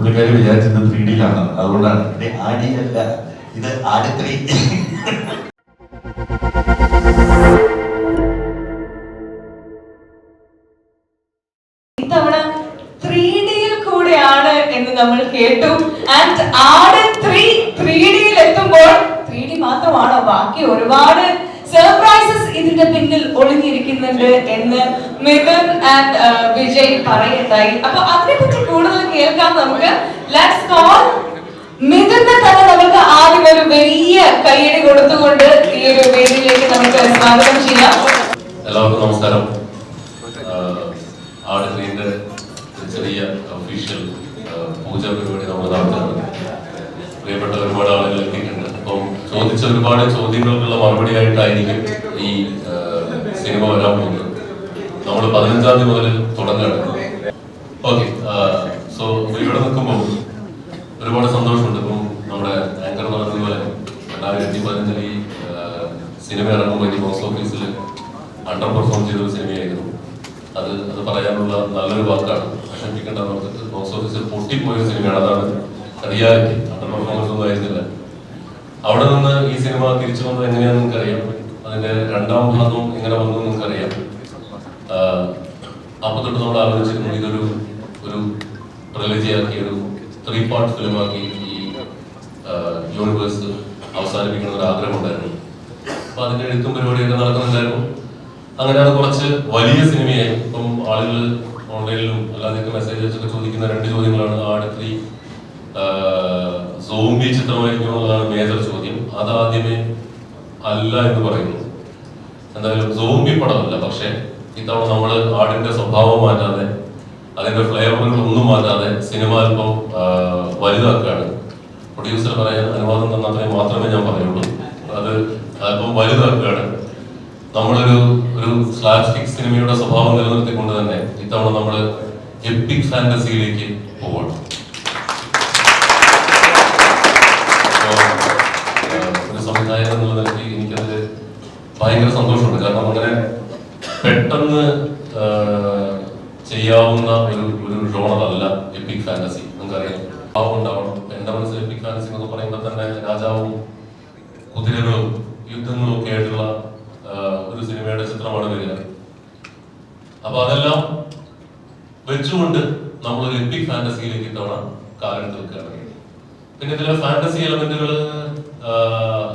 പുള്ളിക്കാരി വിചാരിച്ചത് 3D-ലാണ്, അതുകൊണ്ടാണ്. ഇത് ആടിയല്ല, ഇത് ആട്3. ഇത്തവണ 3D-യിൽ കൂടെയാണ് എന്ന് നമ്മൾ കേട്ടു. ആൻഡ് ആട്3 എത്തുമ്പോൾ 3D മാത്രമാണോ, ബാക്കി ഒരുപാട് സർപ്രൈസസ് ഇതിന്റെ പിന്നിൽ ഒളിഞ്ഞിരിക്കുന്നുണ്ട് എന്ന് മിഥുൻ ആൻഡ് വിജയ് പറയുണ്ടായി. അപ്പൊ അതിനെപ്പറ്റി കൂടുതൽ കേൾക്കാൻ നമുക്ക് ലെറ്റ്സ് കോൾ മിഥുനെ തന്നെ നമുക്ക് ആദ്യം ഒരു വലിയ കയ്യടി കൊടുത്തുകൊണ്ട് ഈ ഒരു വേദിയിലേക്ക് നമുക്ക് സ്വാഗതം ചെയ്യാം. എല്ലാവർക്കും നമസ്കാരം. ആട്3ന്റെ ചെറിയ ഒഫീഷ്യൽ പൂജ പരിപാടി നമ്മൾ നടത്തുന്നത്. പ്രിയപ്പെട്ട ഒരുപാട് ആളുകൾ എത്തിയിട്ടുണ്ട്. അപ്പം ചോദിച്ച ഒരുപാട് ചോദ്യങ്ങൾക്കുള്ള മറുപടിയായിട്ടായിരിക്കും ഈ സിനിമ വരാൻ പോകുന്നത്. നമ്മൾ 15-ാം തീയതി മുതൽ തുടങ്ങുകയാണ്. ഓക്കെ, സോ ഇവിടെ നിൽക്കുമ്പോൾ ഒരുപാട് സന്തോഷമുണ്ട്. ഇപ്പം നമ്മുടെ ആങ്കർ പറഞ്ഞതുപോലെ 2015 ഈ സിനിമ ഇറങ്ങുമ്പോൾ ഈ ബോക്സ് ഓഫീസിൽ അണ്ടർ പെർഫോം ചെയ്തൊരു സിനിമയായിരുന്നു. അത് പറയാനുള്ള നല്ലൊരു വാക്കാണ്. വിഷമിപ്പിക്കേണ്ട, നമുക്ക് ബോക്സ് ഓഫീസിൽ പൊട്ടിപ്പോയൊരു സിനിമയാണ്. അതാണ് റിയാലിറ്റി. അണ്ടർ പെർഫോമൻസ് ഒന്നും ആയിരുന്നില്ല. അവിടെ നിന്ന് ഈ സിനിമ തിരിച്ചു വന്നത് എങ്ങനെയാണെന്ന് നിങ്ങൾക്കറിയാം. അതിന്റെ 2ാം ഭാഗവും എങ്ങനെ വന്നു നിങ്ങൾക്കറിയാം. അപ്പൊ തൊട്ട് നമ്മൾ ആലോചിച്ചിരുന്നു ഇതൊരു ട്രിലജിയാക്കി, ഒരു 3 പാർട്ട് ഫിലിമാക്കി ഈ യൂണിവേഴ്സ് അവസാനിപ്പിക്കുന്ന ഒരു ആഗ്രഹം ഉണ്ടായിരുന്നു. അപ്പൊ അതിന്റെ എഴുത്തും പരിപാടിയൊക്കെ നടക്കുന്നുണ്ടായിരുന്നു. അങ്ങനെ അത് കുറച്ച് വലിയ സിനിമയായി. ഇപ്പം ആളുകൾ ഓൺലൈനിലും അല്ലാതെയൊക്കെ മെസ്സേജ് വെച്ചൊക്കെ ചോദിക്കുന്ന 2 ചോദ്യങ്ങളാണ്. ആട്3 സോംബി ചിത്രമായിരിക്കും എന്നുള്ളതാണ് മേജർ ചോദ്യം. അതാദ്യമേ അല്ല എന്ന് പറയുന്നു. എന്തായാലും സോംബി പടമല്ല. പക്ഷെ ഇത്തവണ നമ്മൾ ആടിന്റെ സ്വഭാവം മാറ്റാതെ, അതിന്റെ ഫ്ലേവറുകൾ ഒന്നും മാറ്റാതെ സിനിമ അല്പം വലുതാക്കുകയാണ്. പ്രൊഡ്യൂസർ പറയാൻ അനുവാദം തന്നത്രയും മാത്രമേ ഞാൻ പറയുള്ളൂ. അത് അല്പം വലുതാക്കുകയാണ്. നമ്മളൊരു സ്ലാപ്സ്റ്റിക് സിനിമയുടെ സ്വഭാവം നിലനിർത്തിക്കൊണ്ട് തന്നെ ഇത്തവണ നമ്മൾ എപ്പിക് ഫാന്റസിയിലേക്ക് പോവാണ്. ഒരു സംവിധായകൻ എന്നുള്ള നിലയ്ക്ക് എനിക്കത് ഭയങ്കര സന്തോഷമുണ്ട്. കാരണം അങ്ങനെ പെട്ടെന്ന് ചെയ്യാവുന്ന ഒരു ജോണറല്ല എപ്പിക് ഫാന്റസി. നമുക്കറിയാം, ഭാവം ഉണ്ടാവണം. എന്റെ മനസ്സിൽ എപ്പിക് ഫാന്റസി എന്നൊക്കെ പറയുമ്പോൾ തന്നെ രാജാവും കുതിരകളും യുദ്ധങ്ങളും ഒക്കെ ആയിട്ടുള്ള ഒരു സിനിമയുടെ ചിത്രമാണ് വരിക. അപ്പൊ അതെല്ലാം വെച്ചുകൊണ്ട് നമ്മളൊരു എപ്പിക് ഫാന്റസിയിലേക്ക് ഇത്തവണ കാലം തീർക്കുകയാണ്. പിന്നെ ഇതിലെ ഫാന്റസി എലമെന്റുകൾ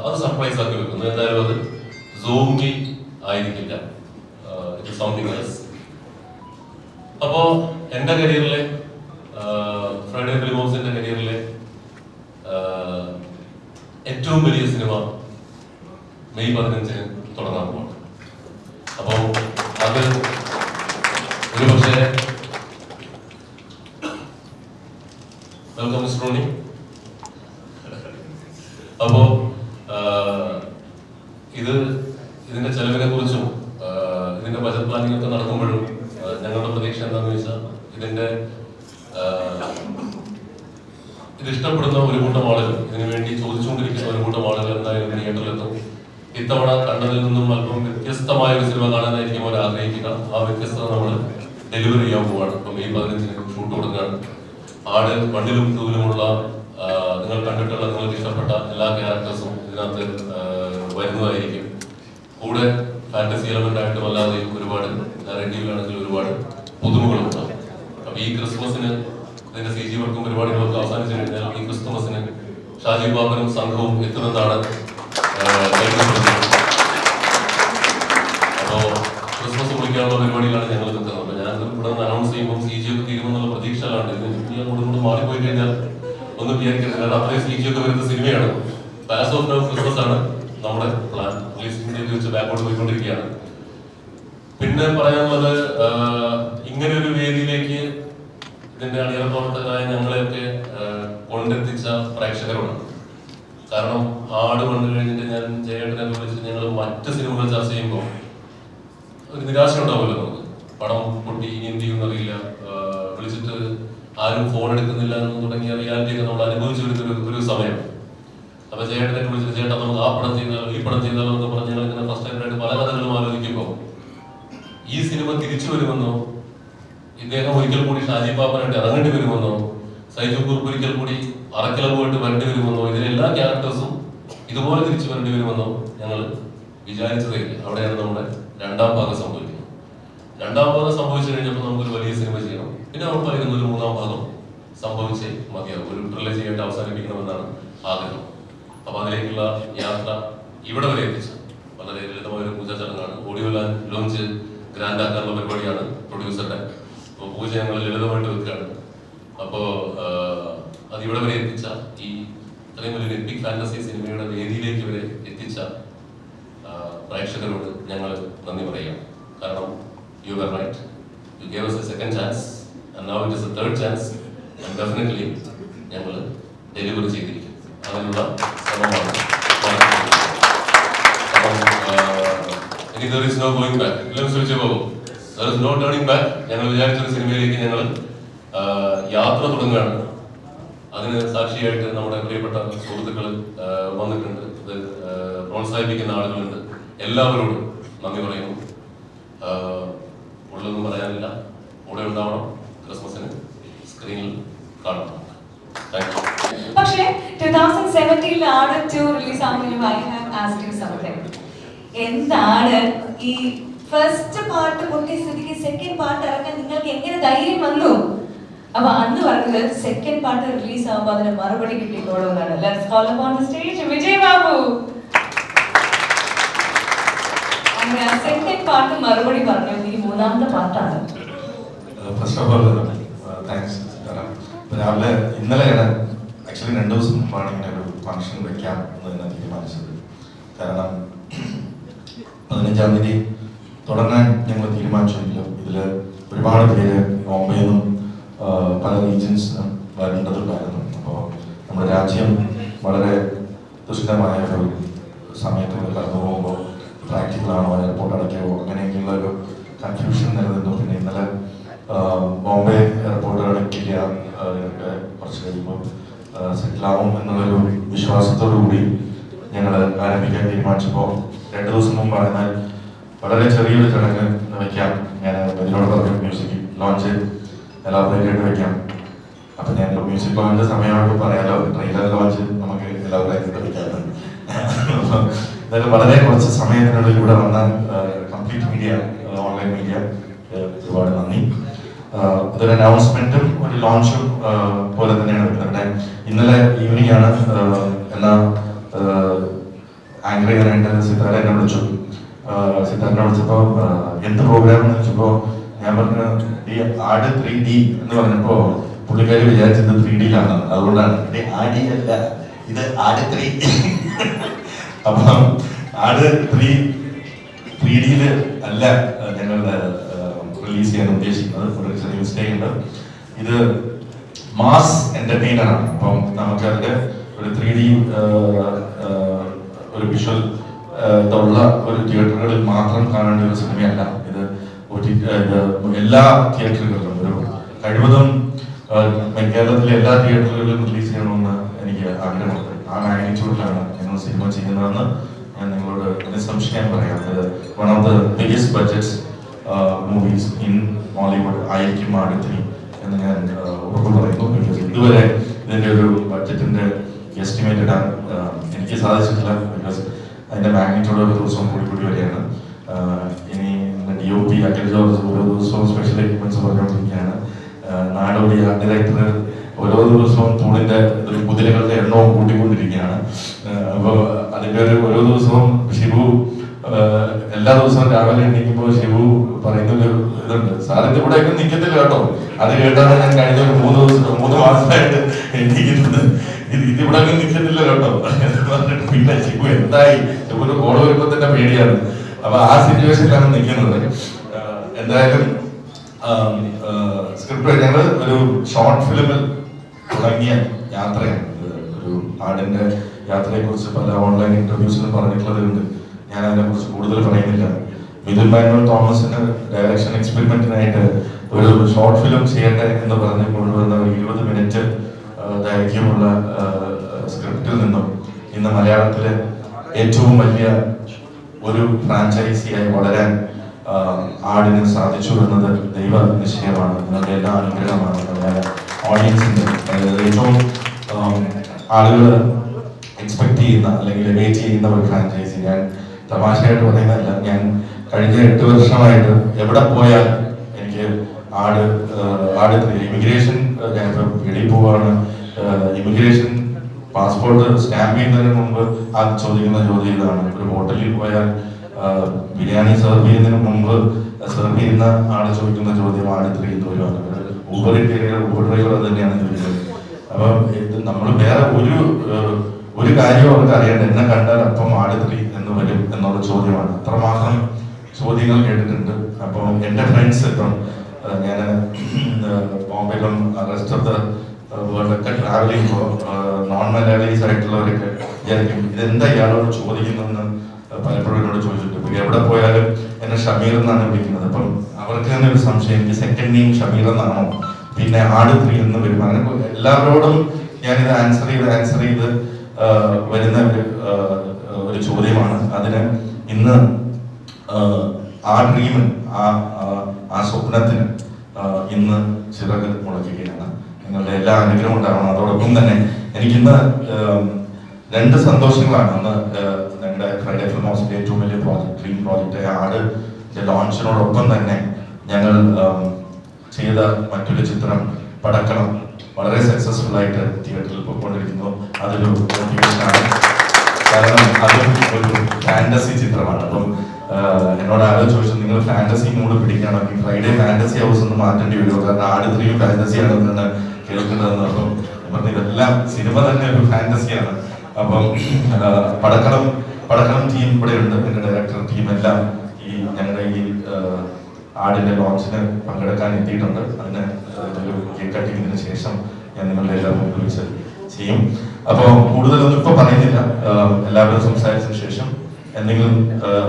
അത് സർപ്രൈസ് ആക്കി വെക്കുന്നു. എന്തായാലും അത് സോംബി ആയിരിക്കില്ല, ഇറ്റ് സംതിങ് എൽസ്. അപ്പോ എന്റെ കരിയറിലെ, ഫ്രൈഡേ ഫിലിമോസിന്റെ കരിയറിലെ ഏറ്റവും വലിയ സിനിമ മെയ് 15-ന് തുടങ്ങാൻ പോവാണ്. അപ്പോ അത് ഒരു പക്ഷേ വെൽക്കം മിസ്റ്റർ റോണി. അപ്പോ ഇതിന്റെ ചെലവിനെ കുറിച്ചും ഇതിന്റെ ബജറ്റ് പ്ലാനിംഗ് ഒക്കെ നടക്കുമ്പോഴും ഞങ്ങളുടെ പ്രതീക്ഷ എന്താണെന്ന് വെച്ചാൽ ഇത് ഇഷ്ടപ്പെടുന്ന ഒരു കൂട്ടം ആളുകൾ, ഇതിനു വേണ്ടി ചോദിച്ചുകൊണ്ടിരിക്കുന്ന ഒരു കൂട്ടം ആളുകൾ എന്തായാലും തിയേറ്ററിലെത്തും. ഇത്തവണ കണ്ടതിൽ നിന്നും അല്പം വ്യത്യസ്തമായ ഒരു സിനിമ കാണാനായിരിക്കും അവർ ആഗ്രഹിക്കുക. ആ വ്യത്യസ്തത നമ്മൾ ഡെലിവറി ചെയ്യാൻ പോവാണ്. ഇപ്പൊ മെയ് 15-ന് ഷൂട്ട് കൊടുക്കുകയാണ്. ആട് 1-ലും 2-ലുമുള്ള നിങ്ങൾ കണ്ടിട്ടുള്ള, നിങ്ങൾക്ക് ഇഷ്ടപ്പെട്ട എല്ലാ ക്യാരക്ടേഴ്സും ഇതിനകത്ത് വരുന്നതായിരിക്കും. കൂടെ ഫാന്റസി എലമെന്റ് ആയിട്ടും അല്ലാതെ ഒരുപാട് നാരേറ്റീവിലാണെങ്കിൽ ഒരുപാട് പുതുമകളുണ്ടാവും. അപ്പൊ ഈ ക്രിസ്മസിന് ഇതിന്റെ CG വർക്കും പരിപാടികളൊക്കെ അവസാനിച്ചു കഴിഞ്ഞാൽ ഈ ക്രിസ്മസിന് ഷാജി ബാബനും സംഘവും എത്തുമെന്നാണ്. അപ്പോ ക്രിസ്മസ് പൊളിക്കാനുള്ള പരിപാടികളാണ് ഞങ്ങൾ നിൽക്കുന്നത്. അപ്പൊ ഞാൻ ഇവിടെ നിന്ന് അനൗൺസ് ചെയ്യുമ്പോൾ CG ഒക്കെ തീരുമെന്നുള്ള പ്രതീക്ഷയിലാണ്. ഇതിന് അങ്ങോട്ടും മാറിപ്പോയി കഴിഞ്ഞാൽ ഒന്നും വിചാരിക്കരുത്. കാരണം അത്രയും CG ഒക്കെ വരുന്ന സിനിമയാണ്. പാസ് ഓഫ് നൗ ക്രിസ്മസ് ആണ് നമ്മുടെ പ്ലാൻ. റിലീസിംഗ് വെച്ച് ബാക്കോട്ട് പോയിക്കൊണ്ടിരിക്കുകയാണ്. പിന്നെ പറയാനുള്ളത്, ഇങ്ങനെ ഒരു വേദിയിലേക്ക് ഇതിന്റെ അണിയറ പ്രവർത്തകരായ ഞങ്ങളെയൊക്കെ കൊണ്ടെത്തിച്ച പ്രേക്ഷകരോടാണ്. കാരണം ആട് കണ്ടു കഴിഞ്ഞിട്ട് ഞാൻ ജയേട്ടനെ വിളിച്ചിട്ട് ഞങ്ങൾ മറ്റ് സിനിമകൾ ചർച്ച ചെയ്യുമ്പോൾ ഒരു നിരാശ ഉണ്ടാവുമല്ലോ നമുക്ക്. പടം പൊട്ടി, ഇനി എന്ത് ചെയ്യുമെന്നറിയില്ല, വിളിച്ചിട്ട് ആരും ഫോൺ എടുക്കുന്നില്ല എന്ന് തുടങ്ങിയ റിയാലിറ്റിയൊക്കെ നമ്മൾ അനുഭവിച്ചു വരുന്ന ഒരു സമയം. അപ്പൊ ജയേട്ടനെ വിളിച്ചിട്ട് ചേട്ടാ നമുക്ക് ആ പടം ചെയ്താലോ ഈ പടം ചെയ്താലോ എന്ന് പറഞ്ഞ് ഞങ്ങൾ ഇങ്ങനെ ഫസ്റ്റ് ടൈമായിട്ട് പല കഥകളും ആലോചിക്കുമ്പോൾ ഈ സിനിമ തിരിച്ചു വരുമെന്നോ, ഇദ്ദേഹം ഒരിക്കൽ കൂടി ഷാജി പാപ്പനായിട്ട് ഇറങ്ങേണ്ടി വരുമെന്നോ സൈജു കുറുപ്പ് ഒരിക്കൽ കൂടി അറക്കലവുമായിട്ട് വരേണ്ടി വരുമെന്നോ, ഇതിലെ എല്ലാ ക്യാരക്ടേഴ്സും ഇതുപോലെ തിരിച്ചു വരേണ്ടി വരുമെന്നോ ഞങ്ങൾ വിചാരിച്ചതേയില്ല. അവിടെയാണ് നമ്മുടെ രണ്ടാം ഭാഗം സംഭവിക്കുന്നത്. രണ്ടാം ഭാഗം സംഭവിച്ചു കഴിഞ്ഞപ്പോൾ നമുക്കൊരു വലിയ സിനിമ ചെയ്യണം. പിന്നെ നമ്മൾ പറയുന്ന ഒരു മൂന്നാം ഭാഗം സംഭവിച്ചേ മതിയാവും. ഒരു ട്രിലജി ആയിട്ട് അവസാനിപ്പിക്കണമെന്നാണ് ആഗ്രഹം. അപ്പൊ അതിലേക്കുള്ള യാത്ര ഇവിടെ വരെ എത്തിച്ചു. വളരെ ലളിതമായ ഒരു പൂജാ ചടങ്ങാണ്. ഓഡിയോ ലോഞ്ച് ഗ്രാൻഡ് ആക്കാനുള്ള പരിപാടിയാണ് പ്രൊഡ്യൂസറുടെ. അപ്പോൾ പൂജ ഞങ്ങൾ ലളിതമായിട്ട് വെക്കുകയാണ്. അപ്പോൾ അത് ഇവിടെ വരെ എത്തിച്ച ഈ ഇത്രയും വലിയൊരു എപ്പിക് ഫാന്റസി സിനിമയുടെ വേദിയിലേക്ക് വരെ എത്തിച്ച പ്രേക്ഷകരോട് ഞങ്ങൾ നന്ദി പറയാം. കാരണം you were right. You gave us a second chance and now it is a third chance and definitely ഞങ്ങൾ ഡെലിവറി ചെയ്തിരിക്കും. അതിനുള്ള ശ്രമമാണ്. ഇനി there is no going back. എല്ലാവരും ശ്രമിച്ചു പോകും. There is no turning back. ഞങ്ങൾ വിചാരിച്ചൊരു സിനിമയിലേക്ക് ഞങ്ങൾ യാത്ര തുടങ്ങുകയാണ്. അതിന് സാക്ഷിയായിട്ട് നമ്മുടെ പ്രിയപ്പെട്ട സുഹൃത്തുക്കൾ വന്നിട്ടുണ്ട്. ഇത് പ്രോത്സാഹിപ്പിക്കുന്ന ആളുകളുണ്ട്. എല്ലാവരോടും നന്ദി പറയുന്നു. ഉള്ളതൊന്നും പറയാനില്ല. കൂടെ ഉണ്ടാവണം. ക്രിസ്മസിന് സ്ക്രീനിൽ കാണണം. പക്ഷേ 2017 ആട് 2 റിലീസ് ആവുന്നതിന് I have asked you something. എന്താണ് ഈ ഫസ്റ്റ് പാർട്ട് പൊട്ടിയ സ്ഥിതിക്ക് സെക്കൻഡ് പാർട്ട് ഇറക്കാൻ നിങ്ങൾക്ക് എങ്ങനെ ധൈര്യം വന്നു? അപ്പൊ അന്ന് പറഞ്ഞത് സെക്കൻഡ് പാർട്ട് റിലീസ് ആവുമ്പോൾ അതിന് മറുപടി കിട്ടിക്കോളുമെന്നാണ്. Let's call upon the stage Vijay Babu. Second part മറുപടി പറഞ്ഞു. ഈ മൂന്നാമത്തെ പാർട്ടാണ്. First of all thanks. രാവിലെ ഇന്നലെയാണ് ആക്ച്വലി 2 ദിവസം മുമ്പാണ് ഇങ്ങനെ ഒരു ഫംഗ്ഷൻ വെക്കാം എന്ന് തന്നെ തീരുമാനിച്ചത്. കാരണം 15-ാം തീയതി തുടങ്ങാൻ ഞങ്ങൾ തീരുമാനിച്ചെങ്കിലും ഇതിൽ ഒരുപാട് പേര് ബോംബെയിൽ നിന്നും പല റീജിയൻസിനും വരേണ്ടതുണ്ടായിരുന്നു. അപ്പോൾ നമ്മുടെ രാജ്യം വളരെ ദുഷ്കരമായ ഒരു സമയത്തൂടെ കടന്നു പോകുമ്പോൾ പ്രാക്ടിക്കലാണോ എയർപോർട്ട് അടയ്ക്കാവോ അങ്ങനെയൊക്കെയുള്ള ഒരു കൺഫ്യൂഷൻ നിലനിന്നു. പിന്നെ ഇന്നലെ ബോംബെ എയർപോർട്ട് അടയ്ക്കില്ല, കുറച്ച് കഴിയുമ്പോൾ സെറ്റിലാവും എന്നുള്ളൊരു വിശ്വാസത്തോടു കൂടി ഞങ്ങൾ ആരംഭിക്കാൻ തീരുമാനിച്ചപ്പോൾ 2 ദിവസം മുമ്പ് പറഞ്ഞാൽ വളരെ ചെറിയൊരു ചടങ്ങ് വയ്ക്കാം. ഞാൻ ഇതിനോട് പറഞ്ഞു മ്യൂസിക് ലോഞ്ച് എലാബറേറ്റ് ആയിട്ട് വയ്ക്കാം. അപ്പം ഞാൻ മ്യൂസിക് ലോഞ്ചിൻ്റെ സമയമായിട്ട് പറയാലോ, ട്രെയിലർ ലോഞ്ച് നമുക്ക് എലാബറേറ്റ് ആയിട്ട് വയ്ക്കാം. എന്തായാലും വളരെ കുറച്ച് സമയത്തിനുള്ളിൽ ഇവിടെ വന്ന കംപ്ലീറ്റ് മീഡിയ, ഓൺലൈൻ മീഡിയ ഒരുപാട് നന്ദി. ഇതൊരു അനൗൺസ്മെന്റും ഒരു ലോഞ്ചും പോലെ തന്നെയാണ് വരുന്നത്. ഇന്നലെ ഈവനിങ് ആണ് എന്നാ ആങ്കർ ചെയ്യാനായിട്ട് സിത്താര എന്നെ വിളിച്ചു. സിത്താരനെ വിളിച്ചപ്പോൾ എന്ത് പ്രോഗ്രാം എന്ന് വെച്ചപ്പോൾ ഞാൻ പറഞ്ഞു ഈ ആട് 3D എന്ന് പറഞ്ഞപ്പോൾ പുള്ളിക്കാരി വിചാരിച്ചത് 3D-ലാണ്. അതുകൊണ്ടാണ് ആടി അല്ല, ഇത് ആട് 3. അപ്പം ആട് 3D-യിൽ അല്ല ഞങ്ങളുടെ റിലീസ് ചെയ്യാൻ ഉദ്ദേശിക്കുന്നത്. ഒരു ചെറിയ മിസ്റ്റേക്ക് ഉണ്ട്. ഇത് മാസ് എന്റർടൈനർ ആണ്. അപ്പം നമുക്ക് അതിന്റെ ഒരു 3D ഒരു വിഷ്വൽ ഉള്ള ഒരു തിയേറ്ററുകളിൽ മാത്രം കാണേണ്ട ഒരു സിനിമയല്ല ഇത്. എല്ലാ തിയേറ്ററുകളിലും ഒരു കഴിവതും കേരളത്തിലെ എല്ലാ തിയേറ്ററുകളിലും റിലീസ് ചെയ്യണമെന്ന് എനിക്ക് ആഗ്രഹമുണ്ട്. ആ മാഗ്നിറ്റ്യൂഡിലാണ് ഞങ്ങൾ സിനിമ ചെയ്യുന്നതെന്ന് ഞാൻ നിങ്ങളോട് നിസ്സംശയം പറയാം. One of the biggest budgets movies in Mollywood ആയിരിക്കും ആട് 3 എന്ന് ഞാൻ ഉറപ്പ് പറയുന്നു. ബിക്കോസ് ഇതുവരെ ഇതിന്റെ ഒരു ബഡ്ജറ്റിന്റെ എസ്റ്റിമേറ്റ് ഇടാൻ എനിക്ക് സാധിച്ചിട്ടില്ല. ബിക്കോസ് അതിന്റെ മാഗ്നിറ്റ്യൂഡ് ഒരു ദിവസവും കൂടി വരികയാണ്. ഇനി DOP അഖിൽ ജോർജ് ഓരോ ദിവസവും സ്പെഷ്യൽ എക്യുപ്മെന്റ്സ് പറഞ്ഞുകൊണ്ടിരിക്കുകയാണ്. നാടോടി ആർട്ട് ഡയറക്ടർ ഓരോ ദിവസവും തൂണിന്റെ കുതിരകളുടെ എണ്ണവും കൂട്ടിക്കൊണ്ടിരിക്കുകയാണ്. അപ്പോൾ അതിന്റെ ഓരോ ദിവസവും ഷിബു എല്ലാ ദിവസവും രാവിലെ എണീക്കുമ്പോൾ ഷിബു പറയുന്നൊരു ഇതുണ്ട്, സാറിന്റെ ഇവിടെയൊക്കെ നിൽക്കത്തില്ല കേട്ടോ. അത് കേട്ടാണ് ഞാൻ കഴിഞ്ഞ ഒരു 3 മാസമായിട്ട് എണീക്കുന്നത്. ഇതിവിടെ അങ്ങ് നിൽക്കത്തില്ല കേട്ടോ എന്ന് പറഞ്ഞിട്ട് പിന്നെ ഷിബു എന്തായി, ഷിബുന് കോള് വരുമ്പോൾ തന്നെ പേടിയാണ്. അപ്പൊ ആ സിറ്റുവേഷനിലാണ് നിൽക്കുന്നത്. എന്തായാലും സ്ക്രിപ്റ്റ് ഞങ്ങൾ ഒരു ഷോർട്ട് ഫിലിമിൽ തുടങ്ങിയ യാത്രയാണ്. ഒരു ആടിന്റെ യാത്രയെ കുറിച്ച് പല ഓൺലൈൻ ഇന്റർവ്യൂസിലും പറഞ്ഞിട്ടുള്ളതുകൊണ്ട് ഞാൻ അതിനെ കുറിച്ച് കൂടുതൽ പറയുന്നില്ല. മിഥുൻ മാനുവൽ തോമസിന് ഡയറക്ഷൻ എക്സ്പെരിമെന്റിനായിട്ട് ഒരു ഷോർട്ട് ഫിലിം ചെയ്യട്ടെ എന്ന് പറഞ്ഞ് കൊണ്ടുവന്ന 20 മിനിറ്റ് ദൈർഘ്യമുള്ള സ്ക്രിപ്റ്റിൽ നിന്നും ഇന്ന് മലയാളത്തിലെ ഏറ്റവും വലിയ ഒരു ഫ്രാഞ്ചൈസിയായി വളരാൻ ആടിന് സാധിച്ചു എന്നത് ദൈവ നിശ്ചയമാണ്, നിങ്ങളുടെ എല്ലാ അനുഗ്രഹമാണ്. നിങ്ങളുടെ ഓഡിയൻസിൻ്റെ ഏറ്റവും ആളുകൾ എക്സ്പെക്ട് ചെയ്യുന്ന അല്ലെങ്കിൽ വെയിറ്റ് ചെയ്യുന്ന ഒരു ഫ്രാഞ്ചൈസി. ഞാൻ തമാശയായിട്ട് പറയുന്നതല്ല, ഞാൻ കഴിഞ്ഞ 8 വർഷമായിട്ട് എവിടെ പോയാൽ എനിക്ക് ആട് ഇമിഗ്രേഷൻ, ഞാനിപ്പോൾ വെളിയിൽ പോവാണ്, ഇമിഗ്രേഷൻ പാസ്പോർട്ട് സ്റ്റാമ്പ് ചെയ്യുന്നതിന് മുമ്പ് അത് ചോദിക്കുന്ന ചോദ്യം ഇതാണ്. ഒരു ഹോട്ടലിൽ പോയാൽ ബിരിയാണി സെർവ് ചെയ്യുന്നതിന് മുമ്പ് സെർവ് ചെയ്യുന്ന ആള് ചോദിക്കുന്ന ചോദ്യം ആട് 3 എന്ന് വരുവാണ്. ഊബർ ഡ്രൈവർ അത് തന്നെയാണ് ചോദിക്കുന്നത്. അപ്പം ഇത് നമ്മൾ വേറെ ഒരു കാര്യവും അവർക്ക് അറിയണ്ട, എന്നെ കണ്ടാൽ അപ്പം ആട് 3 എന്ന് വരും എന്നുള്ള ചോദ്യമാണ്. അത്രമാത്രം ചോദ്യങ്ങൾ കേട്ടിട്ടുണ്ട്. അപ്പോൾ എൻ്റെ ഫ്രണ്ട്സ് ഇപ്പം ഞാൻ ബോംബെയിലും റെസ്റ്റ് ഓഫ് ദ വേൾഡൊക്കെ ട്രാവൽ ചെയ്യുമ്പോൾ നോൺ മലയാളീസ് ആയിട്ടുള്ളവരൊക്കെ വിചാരിക്കും ഇതെന്താ ഇയാളോട് ചോദിക്കുന്നതെന്ന് പലപ്പോഴും എന്നോട് ചോദിച്ചിട്ട്. ഇപ്പം എവിടെ പോയാലും എന്നെ ഷമീർ എന്നാണ് വിളിക്കുന്നത്. അപ്പം അവർക്ക് തന്നെ ഒരു സംശയം, എനിക്ക് സെക്കൻഡ് നെയിം ഷമീർ എന്നാണോ, പിന്നെ ആട് 3 എന്ന് വരും. അങ്ങനെ എല്ലാവരോടും ഞാനിത് ആൻസർ ചെയ്ത് വരുന്ന ഒരു ചോദ്യമാണ്. അതിന് ഇന്ന് ആ ഡ്രീമിന് ആ സ്വപ്നത്തിന് ഇന്ന് ചിറക് മുളയ്ക്കുകയാണ്. നിങ്ങളുടെ എല്ലാ അനുഗ്രഹം ഉണ്ടാവണം. അതോടൊപ്പം തന്നെ എനിക്കിന്ന് 2 സന്തോഷങ്ങളാണ്. ഒന്ന് ഞങ്ങളുടെ ഫ്രൈഡേ ഫിലിം ഹൗസിന്റെ ഏറ്റവും വലിയ ഡ്രീം പ്രോജക്റ്റ് ആട് ലോഞ്ചിനോടൊപ്പം തന്നെ ഞങ്ങൾ ചെയ്ത മറ്റൊരു ചിത്രം പടക്കണം വളരെ സക്സസ്ഫുൾ ആയിട്ട് തിയേറ്ററിൽ പോയിക്കൊണ്ടിരിക്കുന്നു. അതൊരു മോട്ടിവേഷനാണ്. കാരണം അതും ഒരു ഫാന്റസി ചിത്രമാണ്. അപ്പം എന്നോട് ആരോ ചോദിച്ചു, നിങ്ങൾ ഫാന്റസി മൂഡ് പിടിക്കുകയാണെങ്കിൽ ഫ്രൈഡേ ഫാന്റസി ഹൗസ് ഒന്ന് മാറ്റേണ്ടി വരുമോ, കാരണം ആട് 3 ഫാന്റസി ആണെന്നാണ് കേൾക്കുന്നതെന്ന്. അപ്പം ഇതെല്ലാം സിനിമ തന്നെ ഒരു ഫാന്റസിയാണ്. അപ്പം പടക്കണം ടീം ഇവിടെ ഉണ്ട്, എൻ്റെ ഡയറക്ടർ ടീം എല്ലാം ഈ ഞങ്ങളുടെ ഈ ആടിന്റെ ലോഞ്ചിന് പങ്കെടുക്കാൻ എത്തിയിട്ടുണ്ട്. അതിന് ഒരു കേക്ക് കട്ടിങ്ങിന് ശേഷം ഞാൻ നിങ്ങളുടെ എല്ലാം മുമ്പിൽ വെച്ച് ചെയ്യും. അപ്പോൾ കൂടുതലൊന്നും ഇപ്പൊ പറയുന്നില്ല. എല്ലാവരും സംസാരിച്ചതിന് ശേഷം എന്തെങ്കിലും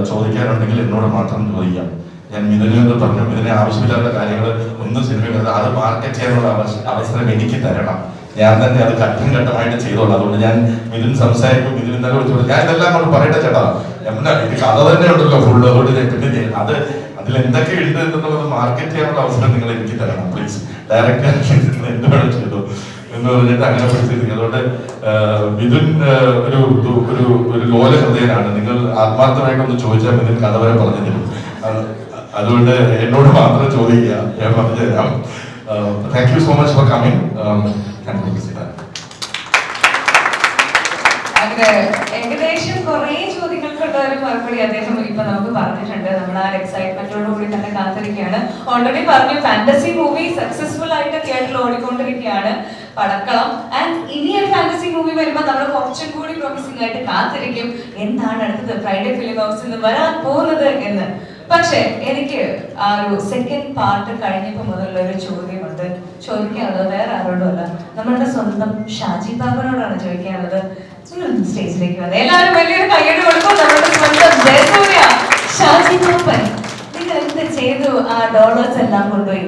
ചോദിക്കാനുണ്ടെങ്കിൽ എന്നോട് മാത്രം ചോദിക്കാം. ഞാൻ മിഥുനോട് പറഞ്ഞു, ഇതിനെ ആവശ്യമില്ലാത്ത കാര്യങ്ങൾ ഒന്നും സിനിമയിൽ അത് മാർക്കറ്റ് ചെയ്യാനുള്ള അവസരം എനിക്ക് തരണം. ഞാൻ തന്നെ അത് ഘട്ടമായിട്ട് ചെയ്തോളാം. അതുകൊണ്ട് ഞാൻ മിഥുൻ സംസാരിക്കും, മിഥുൻ ഇന്നലെ വിളിച്ചു ഞാൻ ഇതെല്ലാം കൊണ്ട് പറയട്ടെ ചേട്ടാ, ഇത് കഥ തന്നെ ഉണ്ടല്ലോ ഫുള്ള്. അതുകൊണ്ട് പിന്നെ അതിൽ എന്തൊക്കെ ഉണ്ട് എന്നുള്ളത് മാർക്കറ്റ് ചെയ്യാനുള്ള അവസരം നിങ്ങൾ എനിക്ക് തരണം പ്ലീസ്. ഡയറക്റ്റ് എന്ത് വേണം ചെയ്തു എന്ന് പറഞ്ഞിട്ട് അങ്ങനെ പഠിച്ചിരിക്കും. അതുകൊണ്ട് മിഥുൻ ഒരു ലോല ഹൃദയനാണ്. നിങ്ങൾ ആത്മാർത്ഥമായിട്ടൊന്ന് ചോദിച്ചാൽ മിഥുൻ കഥ വരെ പറഞ്ഞു തരും. അതുകൊണ്ട് എന്നോട് മാത്രം ചോദിക്കുക, ഞാൻ പറഞ്ഞു തരാം. Thank you so much for coming. ഏകദേശം കുറെ ചോദ്യങ്ങൾക്കുള്ള ഒരു മറുപടി അദ്ദേഹം ഇപ്പൊ നമുക്ക് പറഞ്ഞിട്ടുണ്ട്. നമ്മൾ ആ എക്സൈറ്റ്മെന്റോട് കൂടി തന്നെ കാത്തിരിക്കുകയാണ്. ഓൾറെഡി പറഞ്ഞു ഫാന്റസി മൂവി സക്സസ്ഫുൾ ആയിട്ട് തിയേറ്ററിൽ ഓടിക്കൊണ്ടിരിക്കുകയാണ് പടക്കളം. ആൻഡ് ഇനി ഒരു ഫാന്റസി മൂവി വരുമ്പോൾ നമ്മൾ കുറച്ചും കൂടി പ്രോമിസിംഗ് ആയിട്ട് കാത്തിരിക്കും എന്താണ് അടുത്തത് ഫ്രൈഡേ ഫിലിം ഹൗസിൽ നിന്ന് വരാൻ പോകുന്നത് എന്ന്. പക്ഷെ എനിക്ക് ആ ഒരു സെക്കൻഡ് പാർട്ട് കഴിഞ്ഞപ്പോ മുതലുള്ള ഒരു ചോദ്യമുണ്ട്. ചോദിക്കാനുള്ളത് വേറെ ആരോടും അല്ല, നമ്മളുടെ സ്വന്തം ഷാജി പാപ്പനോടാണ് ചോദിക്കാനുള്ളത്. സ്റ്റേജിലേക്ക് വന്നത് എല്ലാവരും വലിയൊരു കയ്യടി കൊടുക്കും. നമ്മുടെ സ്വന്തം ജയസൂര്യ ഷാജി പാപ്പൻ, നിങ്ങൾ എന്ത് ചെയ്തു ആ ഡോളേഴ്സ് എല്ലാം കൊണ്ടുപോയി?